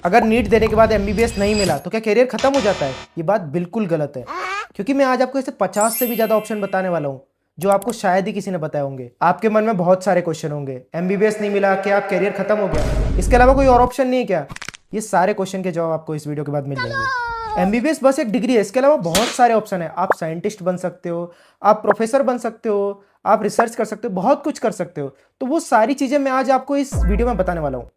अगर नीट देने के बाद एमबीबीएस नहीं मिला तो क्या करियर खत्म हो जाता है? ये बात बिल्कुल गलत है, क्योंकि मैं आज आपको ऐसे 50 से भी ज्यादा ऑप्शन बताने वाला हूँ जो आपको शायद ही किसी ने बताए होंगे। आपके मन में बहुत सारे क्वेश्चन होंगे, एमबीबीएस नहीं मिला, क्या आप करियर खत्म हो गया, इसके अलावा कोई और ऑप्शन नहीं है क्या? ये सारे क्वेश्चन के जवाब आपको इस वीडियो के बाद मिल जाएंगे। एमबीबीएस बस एक डिग्री है, इसके अलावा बहुत सारे ऑप्शन है। आप साइंटिस्ट बन सकते हो, आप प्रोफेसर बन सकते हो, आप रिसर्च कर सकते हो, बहुत कुछ कर सकते हो। तो वो सारी चीजें मैं आज आपको इस वीडियो में बताने वाला हूँ।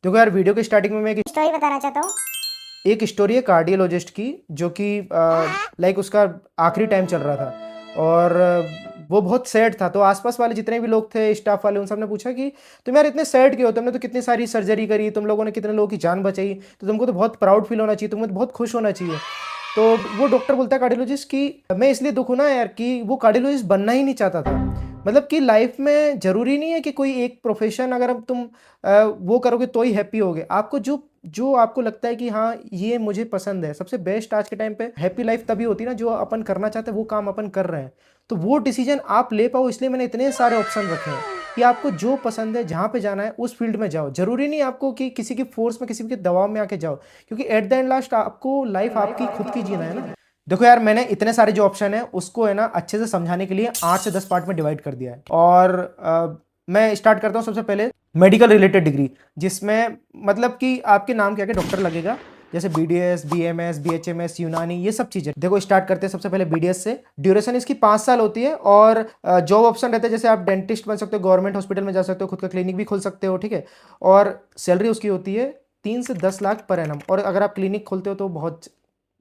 देखो यार, वीडियो के स्टार्टिंग में मैं एक स्टोरी बताना चाहता हूँ। स्टोरी है कार्डियोलॉजिस्ट की, जो कि लाइक उसका आखिरी टाइम चल रहा था और वो बहुत सैड था। तो आसपास वाले जितने भी लोग थे, स्टाफ वाले, उन सब ने पूछा कि तुम यार इतने सैड क्यों हो, तुमने तो कितनी सारी सर्जरी करी, तुम लोगों ने कितने लोगों की जान बचाई, तो तुमको तो बहुत प्राउड फील होना चाहिए, तुम्हें तो बहुत खुश होना चाहिए। तो वो डॉक्टर बोलता है कार्डियोलॉजिस्ट कि मैं इसलिए दुख हूं ना यार कि वो कार्डियोलॉजिस्ट बनना ही नहीं चाहता था। मतलब कि लाइफ में जरूरी नहीं है कि कोई एक प्रोफेशन अगर तुम वो करोगे तो ही हैप्पी होगे। आपको जो जो आपको लगता है कि हाँ ये मुझे पसंद है, सबसे बेस्ट आज के टाइम पे हैप्पी लाइफ तभी होती है ना जो अपन करना चाहते हैं वो काम अपन कर रहे हैं। तो वो डिसीजन आप ले पाओ, इसलिए मैंने इतने सारे ऑप्शन रखे हैं कि आपको जो पसंद है, जहाँ पे जाना है उस फील्ड में जाओ। जरूरी नहीं आपको कि किसी की फोर्स में, किसी के दबाव में आके जाओ, क्योंकि एट द एंड लास्ट आपको लाइफ आपकी खुद की जीना है ना। देखो यार, मैंने इतने सारे जो ऑप्शन है उसको है ना अच्छे से समझाने के लिए 8 से 10 पार्ट में डिवाइड कर दिया है। और मैं स्टार्ट करता हूँ सबसे पहले मेडिकल रिलेटेड डिग्री, जिसमें मतलब कि आपके नाम के आगे डॉक्टर लगेगा, जैसे बीडीएस, बीएमएस, बीएचएमएस, यूनानी, ये सब चीजें। देखो स्टार्ट करते हैं सबसे पहले बीडीएस से। ड्यूरेशन इसकी 5 साल होती है और जॉब ऑप्शन रहते हैं, जैसे आप डेंटिस्ट बन सकते हो, गवर्नमेंट हॉस्पिटल में जा सकते हो, खुद का क्लिनिक भी खोल सकते हो, ठीक है। और सैलरी उसकी होती है 3 से 10 लाख पर एनम, और अगर आप क्लिनिक खोलते हो तो बहुत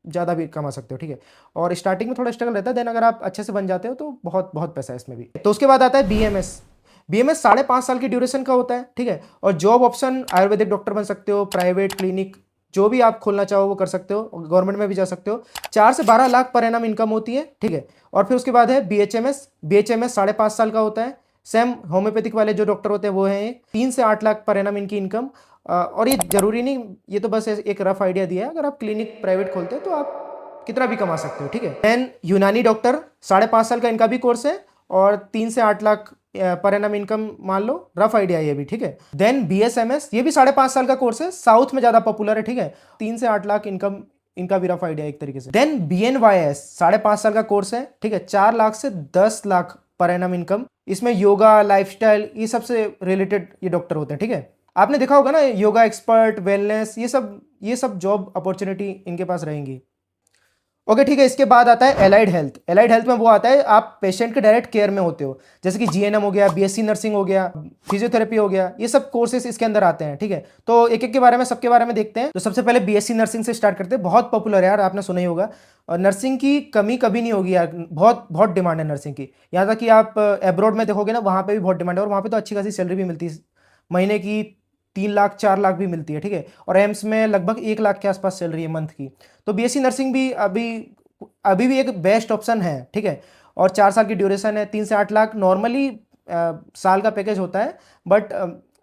ज़्यादा भी कमा सकते हो, ठीक है। और स्टार्टिंग में थोड़ा स्ट्रगल रहता है, देन अगर आप अच्छे से बन जाते हो तो बहुत बहुत पैसा है इसमें भी। तो उसके बाद आता है बीएमएस। बीएमएस 5.5 साल की ड्यूरेशन का होता है, ठीक है। और जॉब ऑप्शन आयुर्वेदिक डॉक्टर बन सकते हो, प्राइवेट क्लिनिक जो भी आप खोलना चाहो वो कर सकते हो, गवर्नमेंट में भी जा सकते हो। 4 से 12 लाख पर एनम इनकम होती है, ठीक है। और फिर उसके बाद है बीएचएमएस। बीएचएमएस 5.5 साल का होता है। सेम होम्योपैथिक वाले जो डॉक्टर होते हैं वो हैं 3 से 8 लाख पर एनम इनकी इनकम। और ये जरूरी नहीं, ये तो बस एक रफ आइडिया दिया है। अगर आप क्लिनिक प्राइवेट खोलते हैं तो आप कितना भी कमा सकते हो, ठीक है। देन यूनानी डॉक्टर 5.5 साल का इनका भी कोर्स है और 3 से 8 लाख पर एनम इनकम मान लो, रफ आइडिया ये भी, ठीक है। देन बीएसएमएस, ये भी 5.5 साल का कोर्स है, साउथ में ज्यादा पॉपुलर है, ठीक है। 3 से 8 लाख इनकम, इनका भी रफ आइडिया एक तरीके से। देन बीएनवाईएस 5.5 साल का कोर्स है, ठीक है। 4 लाख से 10 लाख पर एनम इनकम। इसमें योगा, लाइफस्टाइल, ये सबसे रिलेटेड ये डॉक्टर होते हैं, ठीक है। आपने देखा होगा ना, योगा एक्सपर्ट, वेलनेस, ये सब जॉब अपॉर्चुनिटी इनके पास रहेंगी। ओके, ठीक है। इसके बाद आता है एलाइड हेल्थ। एलाइड हेल्थ में वो आता है आप पेशेंट के डायरेक्ट केयर में होते हो, जैसे कि जीएनएम हो गया, बीएससी नर्सिंग हो गया, फिजियोथेरेपी हो गया, ये सब कोर्सेज इसके अंदर आते हैं, ठीक है। तो एक एक के बारे में, सबके बारे में देखते हैं। तो सबसे पहले बीएससी नर्सिंग से स्टार्ट करते हैं। बहुत पॉपुलर है यार, आपने सुना ही होगा। और नर्सिंग की कमी कभी नहीं होगी यार, बहुत बहुत डिमांड है नर्सिंग की। यहाँ तक कि आप एब्रॉड में देखोगे ना, वहाँ पे भी बहुत डिमांड है, और वहाँ पे तो अच्छी खासी सैलरी भी मिलती है, महीने की 3 लाख 4 लाख भी मिलती है, ठीक है। और एम्स में लगभग 1 लाख के आसपास सैलरी है मंथ की। तो बीएससी नर्सिंग भी अभी अभी भी एक बेस्ट ऑप्शन है, ठीक है। और 4 साल की ड्यूरेशन है, 3 से 8 लाख नॉर्मली साल का पैकेज होता है। बट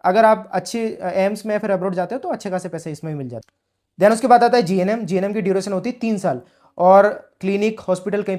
अगर आप अच्छे एम्स में फिर अब्रॉड जाते हो तो अच्छे खासे पैसे इसमें भी मिल जाते हैं। देन उसके बाद आता है जीएनएम। जीएनएम की ड्यूरेशन होती है 3 साल, और क्लिनिक, हॉस्पिटल, कहीं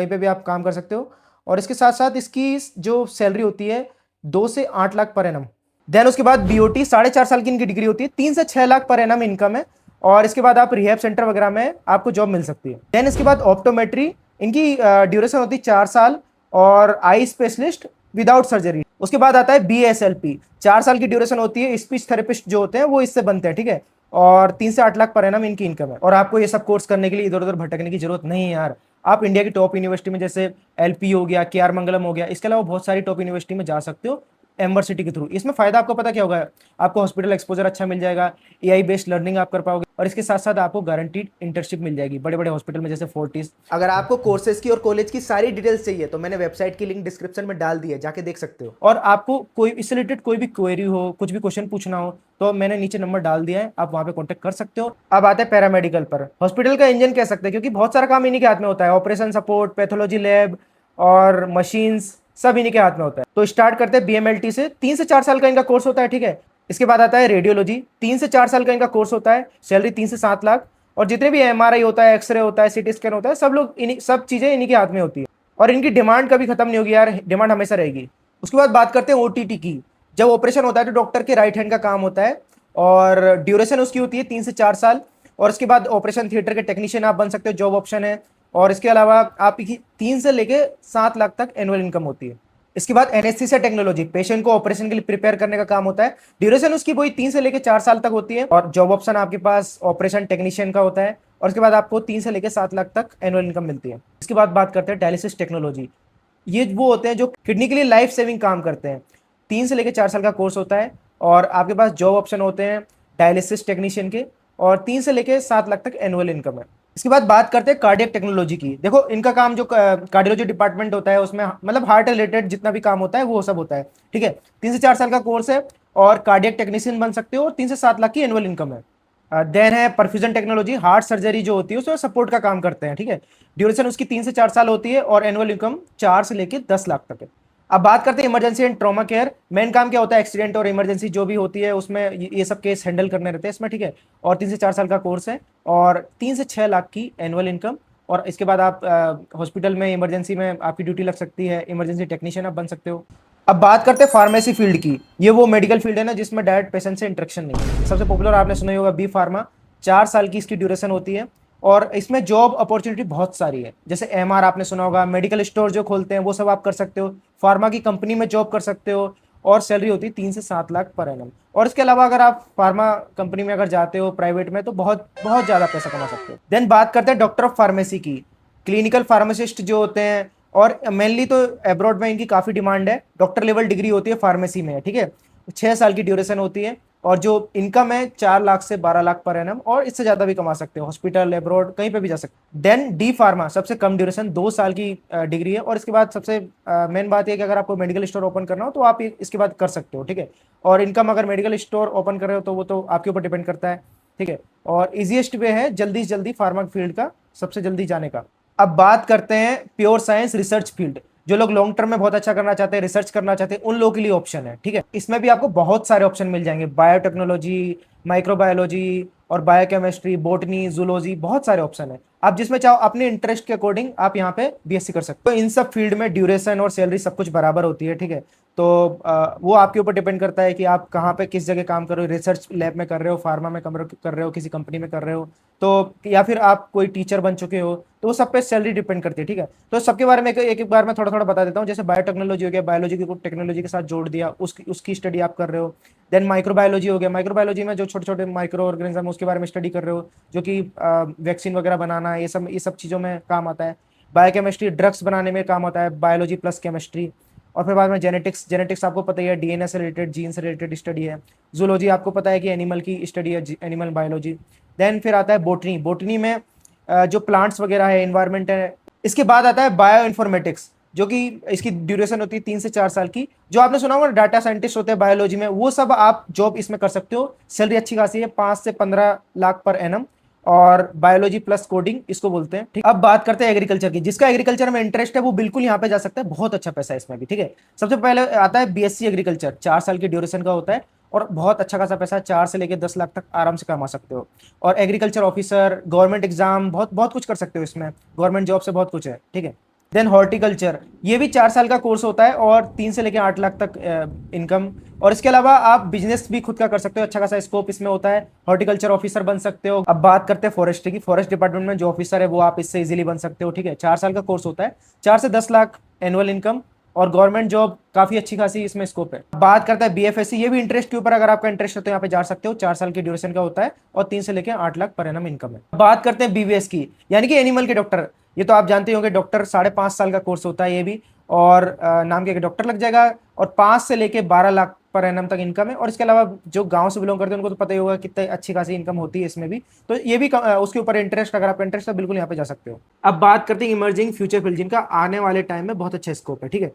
पे भी आप काम कर सकते हो। और इसके साथ साथ इसकी जो सैलरी होती है 2 से 8 लाख पर एनम। देन उसके बाद बीओटी 4.5 साल की इनकी डिग्री होती है, 3 से 6 लाख पर एनम इनकम है। और इसके बाद आप रिहैब सेंटर वगैरह में आपको जॉब मिल सकती है। देन इसके बाद ऑप्टोमेट्री, इनकी ड्यूरेशन होती है 4 साल, और आई स्पेशलिस्ट विदाउट सर्जरी। उसके बाद आता है बीएसएलपी, 4 साल की ड्यूरेशन होती है। स्पीच थेरेपिस्ट जो होते हैं वो इससे बनते हैं, ठीक है। और 3 से 8 लाख पर एनम इनकी इनकम है। और आपको ये सब कोर्स करने के लिए इधर उधर भटकने की जरूरत नहीं है यार। आप इंडिया की टॉप यूनिवर्सिटी में, जैसे एलपी हो गया, के आर मंगलम हो गया, इसके अलावा बहुत सारी टॉप यूनिवर्सिटी में जा सकते हो एम्बरसिटी के थ्रू। इसमें फायदा आपको पता क्या होगा, आपको हॉस्पिटल एक्सपोजर अच्छा मिल जाएगा, एआई बेस्ड लर्निंग आप कर पाओगे, और इसके साथ साथ आपको गारंटीड इंटर्नशिप मिल जाएगी बड़े बड़े हॉस्पिटल में, जैसे फोर्टिस। अगर आपको कोर्सेज की और कॉलेज की सारी डिटेल्स चाहिए तो मैंने वेबसाइट की लिंक डिस्क्रिप्शन में डाल दी है, जाके देख सकते हो। और आपको कोई इससे रिलेटेड कोई भी क्वेरी हो, कुछ भी क्वेश्चन पूछना हो, तो मैंने नीचे नंबर डाल दिया है, आप वहां पे कॉन्टेक्ट कर सकते हो। अब आते हैं पैरामेडिकल पर। हॉस्पिटल का इंजन कह सकते हैं, क्योंकि बहुत सारा काम इन्हीं के हाथ में होता है। ऑपरेशन सपोर्ट, पैथोलॉजी लैब और मशीन्स सब इन्हीं के हाथ में होता है। तो स्टार्ट करते हैं बीएमएलटी से। 3 से 4 साल का इनका कोर्स होता है, ठीक है। इसके बाद आता है रेडियोलॉजी, 3 से 4 साल का इनका कोर्स होता है, सैलरी 3 से 7 लाख। और जितने भी एमआरआई होता है, एक्सरे होता है, सीटी स्कैन होता है, सब चीजें इन्हीं के हाथ में होती है। और इनकी डिमांड कभी खत्म नहीं होगी यार, डिमांड हमेशा रहेगी। उसके बाद बात करते हैं ओटीटी की। जब ऑपरेशन होता है तो डॉक्टर के राइट हैंड का काम होता है और ड्यूरेशन उसकी होती है 3 से 4 साल। और इसके बाद ऑपरेशन थिएटर के टेक्नीशियन आप बन सकते हो, जॉब ऑप्शन है। और इसके अलावा आपकी 3 से लेके 7 लाख तक एनुअल इनकम होती है। इसके बाद एनेस्थीसिया टेक्नोलॉजी, पेशेंट को ऑपरेशन के लिए प्रिपेयर करने का काम होता है। ड्यूरेशन उसकी वही 3 से लेके 4 साल तक होती है। और जॉब ऑप्शन आपके पास ऑपरेशन टेक्नीशियन का होता है। और उसके बाद आपको 3 से लेके 7 लाख तक एनुअल इनकम मिलती है। इसके बाद बात करते हैं डायलिसिस टेक्नोलॉजी। ये वो होते हैं जो किडनी के लिए लाइफ सेविंग काम करते हैं। 3 से लेके 4 साल का कोर्स होता है। और आपके पास जॉब ऑप्शन होते हैं डायलिसिस टेक्नीशियन के। और 3 से लेके 7 लाख तक एनुअल इनकम है। इसके बाद बात करते हैं कार्डियक टेक्नोलॉजी की। देखो इनका काम जो कार्डियोलॉजी डिपार्टमेंट होता है उसमें मतलब हार्ट रिलेटेड जितना भी काम होता है वो सब होता है। ठीक है, 3 से 4 साल का कोर्स है। और कार्डियक टेक्नीशियन बन सकते हो और 3 से 7 लाख की एनुअल इनकम है। देन है परफ्यूजन टेक्नोलॉजी, हार्ट सर्जरी जो होती है उसमें सपोर्ट का काम करते हैं। ठीक है, ड्यूरेशन उसकी 3 से 4 साल होती है और एनुअल इनकम 4 से लेके 10 लाख तक है। अब बात करते हैं emergency and trauma care. Main काम क्या होता है, एक्सीडेंट और इमरजेंसी जो भी होती है उसमें ये सब केस हैंडल करने रहते हैं इसमें। ठीक है, और 3 से 4 साल का कोर्स है और 3 से 6 लाख की एनुअल इनकम। और इसके बाद आप हॉस्पिटल में इमरजेंसी में आपकी ड्यूटी लग सकती है, इमरजेंसी टेक्नीशियन आप बन सकते हो। अब बात करते हैं फार्मेसी फील्ड की। ये वो मेडिकल फील्ड है ना जिसमें डायरेक्ट पेशेंट से इंटरेक्शन नहीं है। सबसे पॉपुलर आपने सुना ही होगा बी फार्मा। 4 साल की इसकी ड्यूरेशन होती है। और इसमें जॉब अपॉर्चुनिटी बहुत सारी है, जैसे एमआर आपने सुना होगा, मेडिकल स्टोर जो खोलते हैं वो सब आप कर सकते हो, फार्मा की कंपनी में जॉब कर सकते हो। और सैलरी होती है 3 से 7 लाख पर एनम। और इसके अलावा अगर आप फार्मा कंपनी में अगर जाते हो प्राइवेट में तो बहुत बहुत ज्यादा पैसा कमा सकते हो। देन बात करते हैं डॉक्टर ऑफ फार्मेसी की। क्लिनिकल फार्मासिस्ट जो होते हैं, और मेनली तो अब्रॉड में इनकी काफी डिमांड है। डॉक्टर लेवल डिग्री होती है फार्मेसी में। ठीक है, 6 साल की ड्यूरेशन होती है। और जो इनकम है 4 लाख से 12 लाख पर एनम, और इससे ज्यादा भी कमा सकते हो, हॉस्पिटल अब्रॉड कहीं पे भी जा सकते हो। देन डी फार्मा सबसे कम ड्यूरेशन, 2 साल की डिग्री है। और इसके बाद सबसे मेन बात यह कि अगर आपको मेडिकल स्टोर ओपन करना हो तो आप इसके बाद कर सकते हो। ठीक है, और इनकम अगर मेडिकल स्टोर ओपन कर रहे हो तो वो तो आपके ऊपर डिपेंड करता है। ठीक है, और इजिएस्ट वे है जल्दी से जल्दी फार्मा फील्ड का सबसे जल्दी जाने का। अब बात करते हैं प्योर साइंस रिसर्च फील्ड। जो लोग लॉन्ग टर्म में बहुत अच्छा करना चाहते हैं, रिसर्च करना चाहते हैं, उन लोगों के लिए ऑप्शन है। ठीक है, इसमें भी आपको बहुत सारे ऑप्शन मिल जाएंगे, बायोटेक्नोलॉजी, माइक्रोबायोलॉजी और बायोकेमिस्ट्री, बोटनी, जूलॉजी, बहुत सारे ऑप्शन है। आप जिसमें चाहो अपने इंटरेस्ट के अकॉर्डिंग आप यहाँ पे बीएससी कर सकते हो। तो इन सब फील्ड में ड्यूरेशन और सैलरी सब कुछ बराबर होती है। ठीक है, तो वो आपके ऊपर डिपेंड करता है कि आप कहाँ पे किस जगह काम कर रहे हो, रिसर्च लैब में कर रहे हो, फार्मा में कर रहे हो, किसी कंपनी में कर रहे हो, तो या फिर आप कोई टीचर बन चुके हो, तो वो सब पे सैलरी डिपेंड करती है। ठीक है, तो सबके बारे में एक एक बार मैं थोड़ा थोड़ा बता देता हूँ। जैसे बायोटेक्नोलॉजी हो गया, बायोलॉजी की टेक्नोलॉजी के साथ जोड़ दिया, उसकी स्टडी आप कर रहे हो। देन माइक्रोबायोलॉजी हो गया, माइक्रोबायोलॉजी में जो छोटे छोटे माइक्रो ऑर्गेनिज्म उसके बारे में स्टडी कर रहे हो, जो कि वैक्सीन वगैरह बनाना, ये सब चीज़ों में काम आता है। बायोकेमिस्ट्री ड्रग्स बनाने में काम आता है, बायोलॉजी प्लस केमिस्ट्री। और फिर बाद में जेनेटिक्स, जेनेटिक्स आपको पता ही है, डीएनए से रिलेटेड, जीन से रिलेटेड स्टडी है। जूलॉजी आपको पता है कि एनिमल की स्टडी है, एनिमल बायोलॉजी। देन फिर आता है बोटनी। बोटनी में जो प्लांट्स वगैरह है, एनवायरमेंट है। इसके बाद आता है बायो इन्फॉर्मेटिक्स, जो कि इसकी ड्यूरेशन होती है 3 से 4 साल की। जो आपने सुना होगा डाटा साइंटिस्ट होते हैं बायोलॉजी में, वो सब आप जॉब इसमें कर सकते हो। सैलरी अच्छी खासी है, 5 से 15 लाख पर एनम। और बायोलॉजी प्लस कोडिंग इसको बोलते हैं। ठीक, अब बात करते हैं एग्रीकल्चर की। जिसका एग्रीकल्चर में इंटरेस्ट है वो बिल्कुल यहाँ पे जा सकता है, बहुत अच्छा पैसा है इसमें भी। ठीक है, सबसे पहले आता है बीएससी एग्रीकल्चर, 4 साल की ड्यूरेशन का होता है और बहुत अच्छा खासा पैसा है, 4 से लेके 10 लाख तक आराम से कमा सकते हो। और एग्रीकल्चर ऑफिसर, गवर्नमेंट एग्जाम, बहुत बहुत कुछ कर सकते हो इसमें, गवर्नमेंट जॉब से बहुत कुछ है। ठीक है, देन हॉर्टिकल्चर, ये भी 4 साल का कोर्स होता है और 3 से लेके 8 लाख तक इनकम। और इसके अलावा आप बिजनेस भी खुद का कर सकते हो, अच्छा खासा स्कोप इसमें होता है, हॉर्टिकल्चर ऑफिसर बन सकते हो। अब बात करते हैं फॉरेस्ट्री की। फॉरेस्ट डिपार्टमेंट में जो ऑफिसर है वो आप इससे इजीली बन सकते हो। ठीक है, 4 साल का कोर्स होता है, 4 से 10 लाख एनुअल इनकम और गवर्नमेंट जॉब काफी अच्छी खासी इसमें स्कोप है। बात करता है बीएफएससी, ये भी इंटरेस्ट के ऊपर, अगर आपका इंटरेस्ट है तो यहाँ पे जा सकते हो। 4 साल की ड्यूरेशन का होता है और 3 से लेके 8 लाख पर एनम इनकम है। बात करते हैं बीवीएस की, यानी कि एनिमल के डॉक्टर। ये तो आप जानते होंगे, डॉक्टर 5.5 साल का कोर्स होता है ये भी। और नाम के डॉक्टर लग जाएगा और 5 से लेके 12 लाख पर एनम तक इनकम है। और इसके अलावा जो गांव से बिलोंग करते हैं उनको तो पता ही होगा कितनी अच्छी खासी इनकम होती है इसमें भी। तो ये भी उसके ऊपर इंटरेस्ट, अगर आपका इंटरेस्ट है बिल्कुल यहाँ पे जा सकते हो। अब बात करते हैं इमर्जिंग फ्यूचर फील्ड, जिनका आने वाले टाइम में बहुत अच्छा स्कोप है। ठीक है,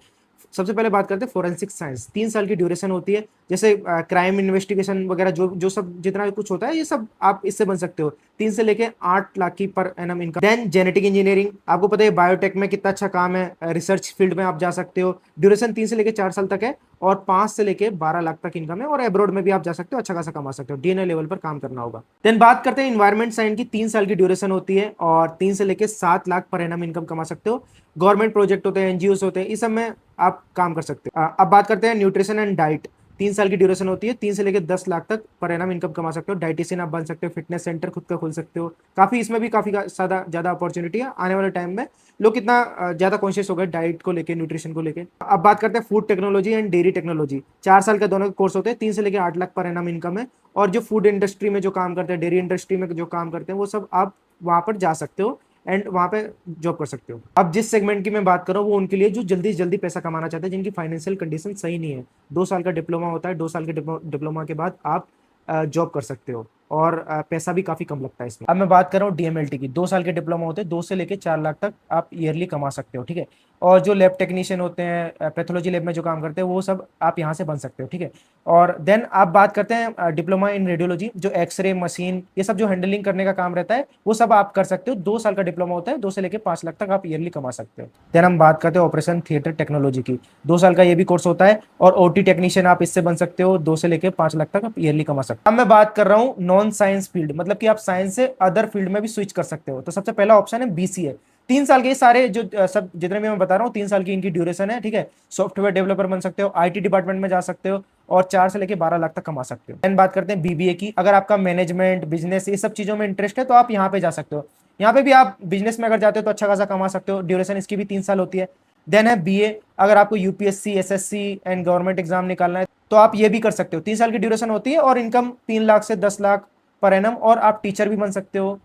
सबसे पहले बात करते हैं फोरेंसिक साइंस। 3 साल की ड्यूरेशन होती है। जैसे क्राइम इन्वेस्टिगेशन वगैरह जो जो सब जितना भी कुछ होता है ये सब आप इससे बन सकते हो। 3 से लेके 8 लाख की per annum income. Then genetic engineering, आपको पता है बायोटेक में कितना अच्छा काम है, रिसर्च फील्ड में आप जा सकते हो। ड्यूरेशन 3 से लेके 4 साल तक है और 5 से लेके 12 लाख तक इनकम है। और एब्रोड में भी आप जा सकते हो, अच्छा खासा कमा सकते हो, डीएनए लेवल पर काम करना होगा। देन बात करते हैं इन्वायरमेंट साइंस की। 3 साल की ड्यूरेशन होती है और 3 से लेके 7 लाख पर एनम इनकम कमा सकते हो। गवर्नमेंट प्रोजेक्ट होते हैं, एनजीओ होते हैं, इस सब में आप काम कर सकते हो। अब बात करते हैं न्यूट्रिशन एंड डाइट। 3 साल की ड्यूरेशन होती है, 3 से लेकर 10 लाख तक पर एनम इनकम कमा सकते हो। डाइटिशियन आप बन सकते हो, फिटनेस सेंटर खुद का खोल सकते हो। काफ़ी इसमें भी काफ़ी ज़्यादा अपॉर्चुनिटी है। आने वाले टाइम में लोग कितना ज़्यादा कॉन्शियस हो गए डाइट को लेके, न्यूट्रिशन को लेके। अब बात करते हैं food technology and dairy technology. 4 साल का दोनों कोर्स होते हैं, 3 से लेकर 8 लाख पर एनम इनकम है। और जो फूड इंडस्ट्री में जो काम करते हैं, डेयरी इंडस्ट्री में जो काम करते हैं, वो सब आप वहाँ पर जा सकते हो एंड वहाँ पे जॉब कर सकते हो। अब जिस सेगमेंट की मैं बात कर रहा हूँ वो उनके लिए जो जल्दी से जल्दी पैसा कमाना चाहते हैं, जिनकी फाइनेंशियल कंडीशन सही नहीं है। 2 साल का डिप्लोमा होता है, 2 साल के डिप्लोमा के बाद आप जॉब कर सकते हो और पैसा भी काफ़ी कम लगता है इसमें। अब मैं बात कर रहा हूँ डीएमएलटी की। 2 साल के डिप्लोमा होते हैं, 2 से लेकर 4 लाख तक आप ईयरली कमा सकते हो, ठीक है। और जो लैब टेक्नीशियन होते हैं, पैथोलॉजी लैब में जो काम करते हैं, वो सब आप यहाँ से बन सकते हो, ठीक है। और देन आप बात करते हैं डिप्लोमा इन रेडियोलॉजी, जो एक्सरे मशीन ये सब जो हैंडलिंग करने का काम रहता है, वो सब आप कर सकते हो। 2 साल का डिप्लोमा होता है, 2 से लेकर 5 लाख तक आप ईयरली कमा सकते हो। देन हम बात करते हैं ऑपरेशन थिएटर टेक्नोलॉजी की। 2 साल का ये भी कोर्स होता है और ओटी टेक्नीशियन आप इससे बन सकते हो। 2 से लेकर 5 लाख तक आप ईयरली कमा सकते हो। अब मैं बात कर रहा हूँ नॉन साइंस फील्ड, मतलब कि आप साइंस से अदर फील्ड में भी स्विच कर सकते हो। तो सबसे पहला ऑप्शन है बीसीए। 3 साल के सारे जो सब जितने भी मैं बता रहा हूँ, 3 साल की इनकी ड्यूरेशन है, ठीक है। सॉफ्टवेयर डेवलपर बन सकते हो, आईटी डिपार्टमेंट में जा सकते हो और 4 से लेकर 12 लाख तक कमा सकते हो। देन बात करते हैं बीबीए की। अगर आपका मैनेजमेंट, बिजनेस ये सब चीजों में इंटरेस्ट है तो आप यहाँ पे जा सकते हो। यहाँ पे भी आप बिजनेस में अगर जाते हो तो अच्छा खासा कमा सकते हो। ड्यूरेशन इसकी भी 3 साल होती है। देन है बीए। अगर आपको UPSC, SSC and government exam निकालना है तो आप ये भी कर सकते हो। 3 साल की ड्यूरेशन होती है और इनकम 3 लाख से 10 लाख पर एनम, और आप टीचर भी बन सकते हो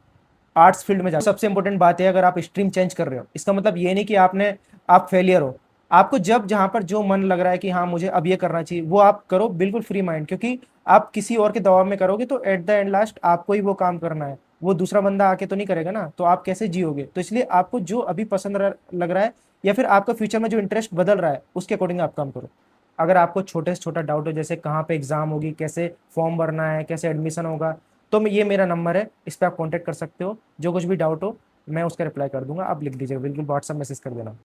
आर्ट्स फील्ड में जाकर। सबसे इंपॉर्टेंट बात है, अगर आप स्ट्रीम चेंज कर रहे हो, इसका मतलब ये नहीं कि आप फेलियर हो। आपको जब जहां पर जो मन लग रहा है कि हाँ मुझे अब ये करना चाहिए, वो आप करो बिल्कुल फ्री माइंड। क्योंकि आप किसी और के दबाव में करोगे तो एट द एंड लास्ट आपको ही वो काम करना है, वो दूसरा बंदा आके तो नहीं करेगा ना, तो आप कैसे जियोगे। तो इसलिए आपको जो अभी पसंद लग रहा है, या फिर आपका फ्यूचर में जो इंटरेस्ट बदल रहा है, उसके अकॉर्डिंग आप काम करो। अगर आपको छोटे से छोटा डाउट हो, जैसे कहाँ पे एग्जाम होगी, कैसे फॉर्म भरना है, कैसे एडमिशन होगा, तो ये मेरा नंबर है, इस पर आप कांटेक्ट कर सकते हो। जो कुछ भी डाउट हो मैं उसका रिप्लाई कर दूंगा, आप लिख दीजिएगा, बिल्कुल व्हाट्सएप मैसेज कर देना।